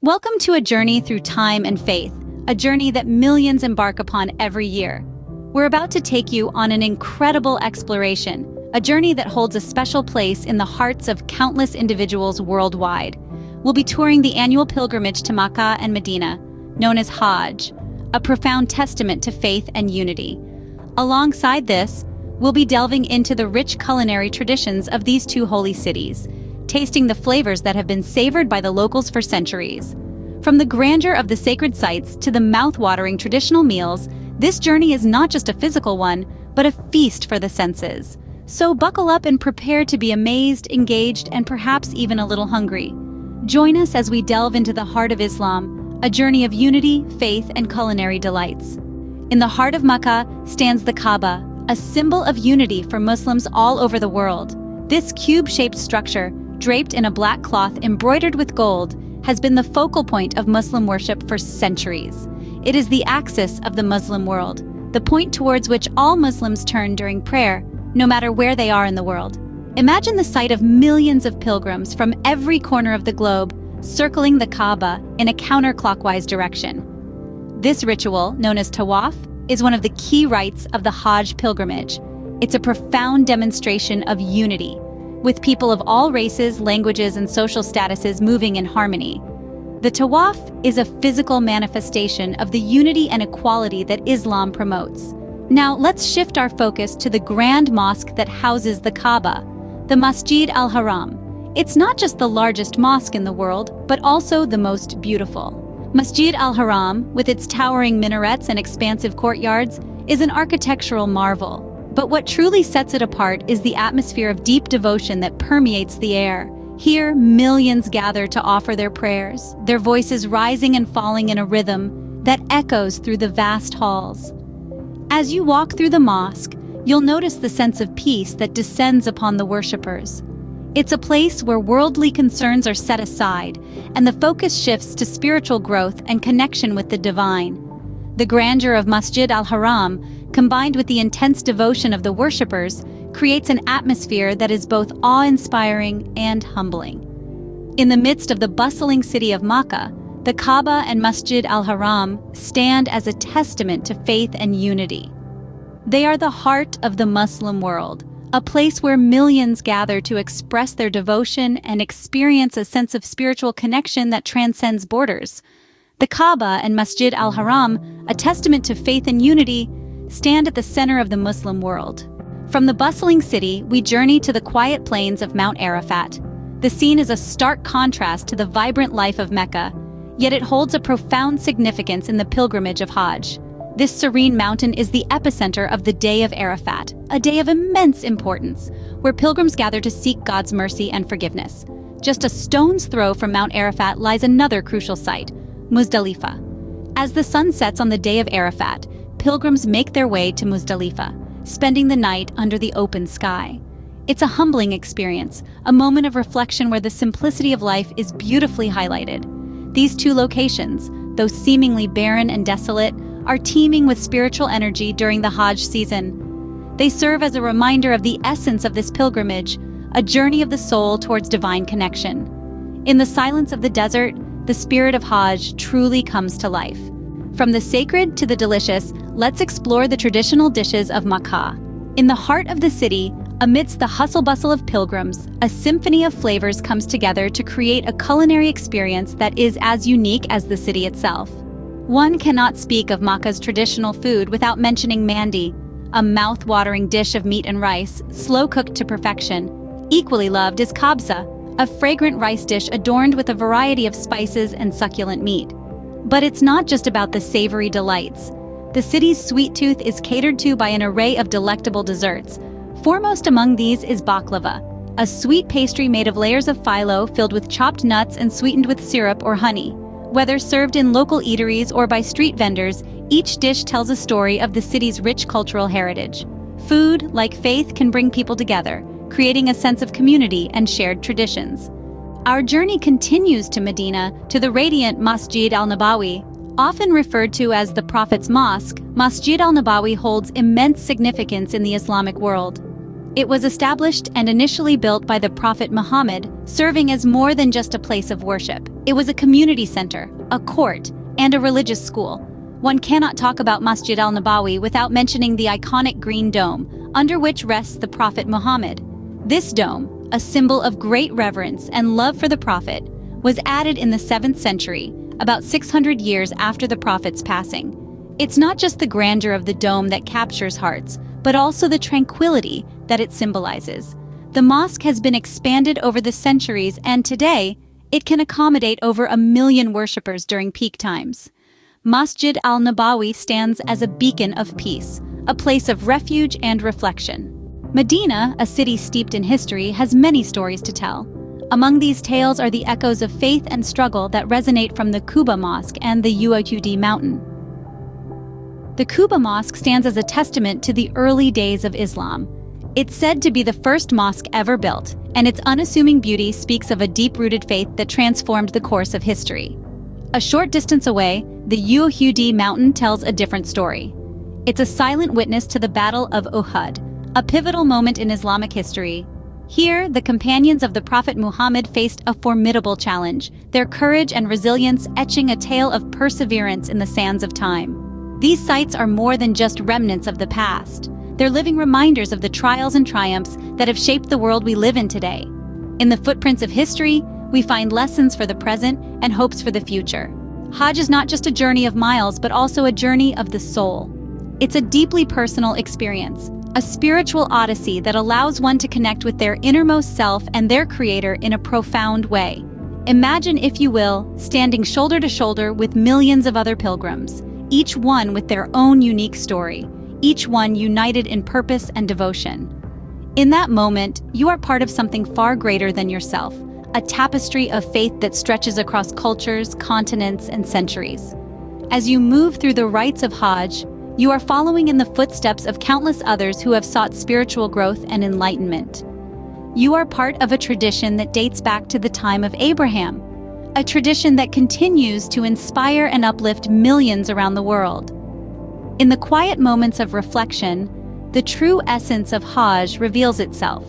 Welcome to a journey through time and faith, a journey that millions embark upon every year. We're about to take you on an incredible exploration, a journey that holds a special place in the hearts of countless individuals worldwide. We'll be touring the annual pilgrimage to Makkah and Madinah, known as Hajj, a profound testament to faith and unity. Alongside this, we'll be delving into the rich culinary traditions of these two holy cities, tasting the flavors that have been savored by the locals for centuries. From the grandeur of the sacred sites to the mouth-watering traditional meals, this journey is not just a physical one, but a feast for the senses. So buckle up and prepare to be amazed, engaged, and perhaps even a little hungry. Join us as we delve into the heart of Islam, a journey of unity, faith, and culinary delights. In the heart of Makkah stands the Kaaba, a symbol of unity for Muslims all over the world. This cube-shaped structure, draped in a black cloth embroidered with gold, has been the focal point of Muslim worship for centuries. It is the axis of the Muslim world, the point towards which all Muslims turn during prayer, no matter where they are in the world. Imagine the sight of millions of pilgrims from every corner of the globe circling the Kaaba in a counterclockwise direction. This ritual, known as tawaf, is one of the key rites of the Hajj pilgrimage. It's a profound demonstration of unity, with people of all races, languages, and social statuses moving in harmony. The tawaf is a physical manifestation of the unity and equality that Islam promotes. Now, let's shift our focus to the grand mosque that houses the Kaaba, the Masjid al-Haram. It's not just the largest mosque in the world, but also the most beautiful. Masjid al-Haram, with its towering minarets and expansive courtyards, is an architectural marvel. But what truly sets it apart is the atmosphere of deep devotion that permeates the air. Here, millions gather to offer their prayers, their voices rising and falling in a rhythm that echoes through the vast halls. As you walk through the mosque, you'll notice the sense of peace that descends upon the worshippers. It's a place where worldly concerns are set aside, and the focus shifts to spiritual growth and connection with the divine. The grandeur of Masjid al-Haram, combined with the intense devotion of the worshippers, creates an atmosphere that is both awe-inspiring and humbling. In the midst of the bustling city of Makkah, the Kaaba and Masjid al-Haram stand as a testament to faith and unity. They are the heart of the Muslim world, a place where millions gather to express their devotion and experience a sense of spiritual connection that transcends borders. The Kaaba and Masjid al-Haram, a testament to faith and unity, stand at the center of the Muslim world. From the bustling city, we journey to the quiet plains of Mount Arafat. The scene is a stark contrast to the vibrant life of Mecca, yet it holds a profound significance in the pilgrimage of Hajj. This serene mountain is the epicenter of the Day of Arafat, a day of immense importance, where pilgrims gather to seek God's mercy and forgiveness. Just a stone's throw from Mount Arafat lies another crucial site, Muzdalifah. As the sun sets on the Day of Arafat, pilgrims make their way to Muzdalifah, spending the night under the open sky. It's a humbling experience, a moment of reflection where the simplicity of life is beautifully highlighted. These two locations, though seemingly barren and desolate, are teeming with spiritual energy during the Hajj season. They serve as a reminder of the essence of this pilgrimage, a journey of the soul towards divine connection. In the silence of the desert, the spirit of Hajj truly comes to life. From the sacred to the delicious, let's explore the traditional dishes of Makkah. In the heart of the city, amidst the hustle-bustle of pilgrims, a symphony of flavors comes together to create a culinary experience that is as unique as the city itself. One cannot speak of Makkah's traditional food without mentioning mandi, a mouth-watering dish of meat and rice, slow-cooked to perfection. Equally loved is kabsa, a fragrant rice dish adorned with a variety of spices and succulent meat. But it's not just about the savory delights. The city's sweet tooth is catered to by an array of delectable desserts. Foremost among these is baklava, a sweet pastry made of layers of phyllo filled with chopped nuts and sweetened with syrup or honey. Whether served in local eateries or by street vendors, each dish tells a story of the city's rich cultural heritage. Food, like faith, can bring people together, creating a sense of community and shared traditions. Our journey continues to Medina, to the radiant Masjid al-Nabawi. Often referred to as the Prophet's Mosque, Masjid al-Nabawi holds immense significance in the Islamic world. It was established and initially built by the Prophet Muhammad, serving as more than just a place of worship. It was a community center, a court, and a religious school. One cannot talk about Masjid al-Nabawi without mentioning the iconic green dome, under which rests the Prophet Muhammad. This dome, a symbol of great reverence and love for the Prophet, was added in the 7th century, about 600 years after the Prophet's passing. It's not just the grandeur of the dome that captures hearts, but also the tranquility that it symbolizes. The mosque has been expanded over the centuries, and today, it can accommodate over 1 million worshippers during peak times. Masjid al-Nabawi stands as a beacon of peace, a place of refuge and reflection. Medina, a city steeped in history, has many stories to tell. Among these tales are the echoes of faith and struggle that resonate from the Quba Mosque and the Uhud mountain. The Quba Mosque stands as a testament to the early days of Islam. It's said to be the first mosque ever built, and its unassuming beauty speaks of a deep-rooted faith that transformed the course of history. A short distance away, the Uhud mountain tells a different story. It's a silent witness to the Battle of Uhud, a pivotal moment in Islamic history. Here, the companions of the Prophet Muhammad faced a formidable challenge, their courage and resilience etching a tale of perseverance in the sands of time. These sites are more than just remnants of the past. They're living reminders of the trials and triumphs that have shaped the world we live in today. In the footprints of history, we find lessons for the present and hopes for the future. Hajj is not just a journey of miles, but also a journey of the soul. It's a deeply personal experience, a spiritual odyssey that allows one to connect with their innermost self and their creator in a profound way. Imagine, if you will, standing shoulder to shoulder with millions of other pilgrims, each one with their own unique story, each one united in purpose and devotion. In that moment, you are part of something far greater than yourself, a tapestry of faith that stretches across cultures, continents, and centuries. As you move through the rites of Hajj, you are following in the footsteps of countless others who have sought spiritual growth and enlightenment. You are part of a tradition that dates back to the time of Abraham, a tradition that continues to inspire and uplift millions around the world. In the quiet moments of reflection, the true essence of Hajj reveals itself.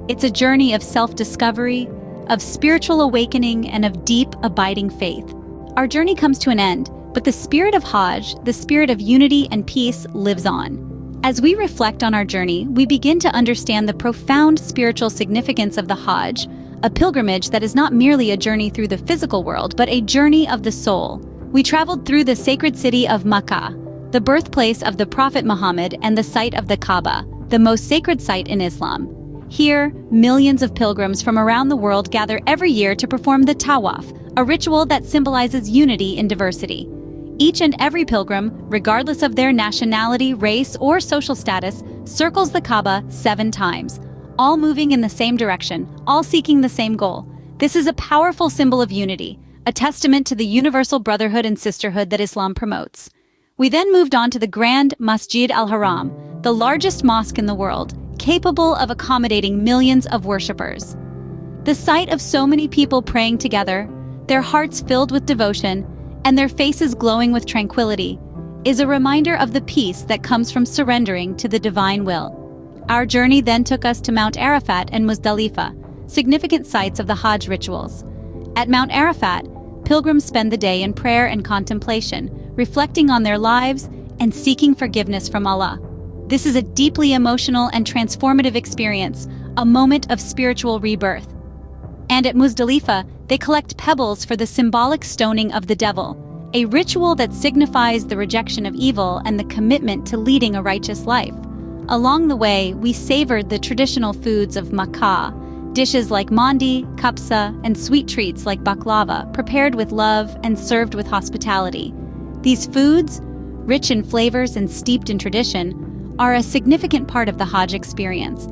It's a journey of self-discovery, of spiritual awakening, and of deep, abiding faith. Our journey comes to an end, but the spirit of Hajj, the spirit of unity and peace, lives on. As we reflect on our journey, we begin to understand the profound spiritual significance of the Hajj, a pilgrimage that is not merely a journey through the physical world, but a journey of the soul. We traveled through the sacred city of Makkah, the birthplace of the Prophet Muhammad and the site of the Kaaba, the most sacred site in Islam. Here, millions of pilgrims from around the world gather every year to perform the tawaf, a ritual that symbolizes unity in diversity. Each and every pilgrim, regardless of their nationality, race, or social status, circles the Kaaba 7 times, all moving in the same direction, all seeking the same goal. This is a powerful symbol of unity, a testament to the universal brotherhood and sisterhood that Islam promotes. We then moved on to the Grand Masjid al-Haram, the largest mosque in the world, capable of accommodating millions of worshippers. The sight of so many people praying together, their hearts filled with devotion, and their faces glowing with tranquility, is a reminder of the peace that comes from surrendering to the divine will. Our journey then took us to Mount Arafat and Muzdalifah, significant sites of the Hajj rituals. At Mount Arafat, pilgrims spend the day in prayer and contemplation, reflecting on their lives and seeking forgiveness from Allah. This is a deeply emotional and transformative experience, a moment of spiritual rebirth. And at Muzdalifah, they collect pebbles for the symbolic stoning of the devil, a ritual that signifies the rejection of evil and the commitment to leading a righteous life. Along the way, we savored the traditional foods of Makkah, dishes like mandi, kapsa, and sweet treats like baklava, prepared with love and served with hospitality. These foods, rich in flavors and steeped in tradition, are a significant part of the Hajj experience.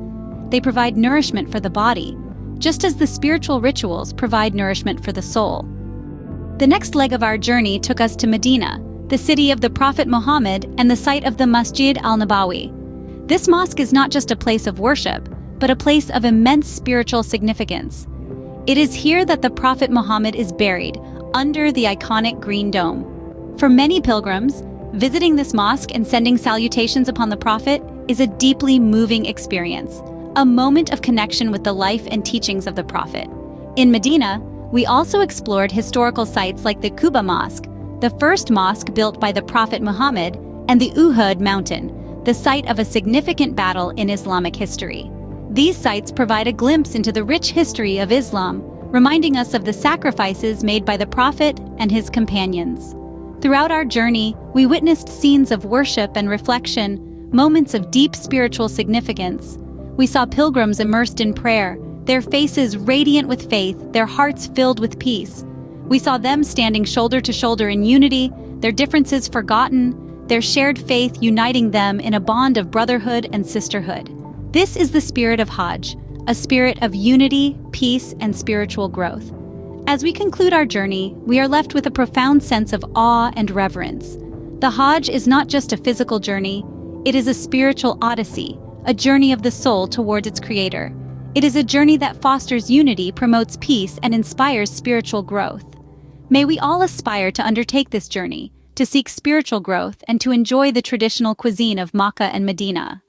They provide nourishment for the body, just as the spiritual rituals provide nourishment for the soul. The next leg of our journey took us to Medina, the city of the Prophet Muhammad and the site of the Masjid al-Nabawi. This mosque is not just a place of worship, but a place of immense spiritual significance. It is here that the Prophet Muhammad is buried, under the iconic green dome. For many pilgrims, visiting this mosque and sending salutations upon the Prophet is a deeply moving experience, a moment of connection with the life and teachings of the Prophet. In Medina, we also explored historical sites like the Quba Mosque, the first mosque built by the Prophet Muhammad, and the Uhud Mountain, the site of a significant battle in Islamic history. These sites provide a glimpse into the rich history of Islam, reminding us of the sacrifices made by the Prophet and his companions. Throughout our journey, we witnessed scenes of worship and reflection, moments of deep spiritual significance. We saw pilgrims immersed in prayer, their faces radiant with faith, their hearts filled with peace. We saw them standing shoulder to shoulder in unity, their differences forgotten, their shared faith uniting them in a bond of brotherhood and sisterhood. This is the spirit of Hajj, a spirit of unity, peace, and spiritual growth. As we conclude our journey, we are left with a profound sense of awe and reverence. The Hajj is not just a physical journey, it is a spiritual odyssey, a journey of the soul towards its creator. It is a journey that fosters unity, promotes peace, and inspires spiritual growth. May we all aspire to undertake this journey, to seek spiritual growth, and to enjoy the traditional cuisine of Makkah and Madinah.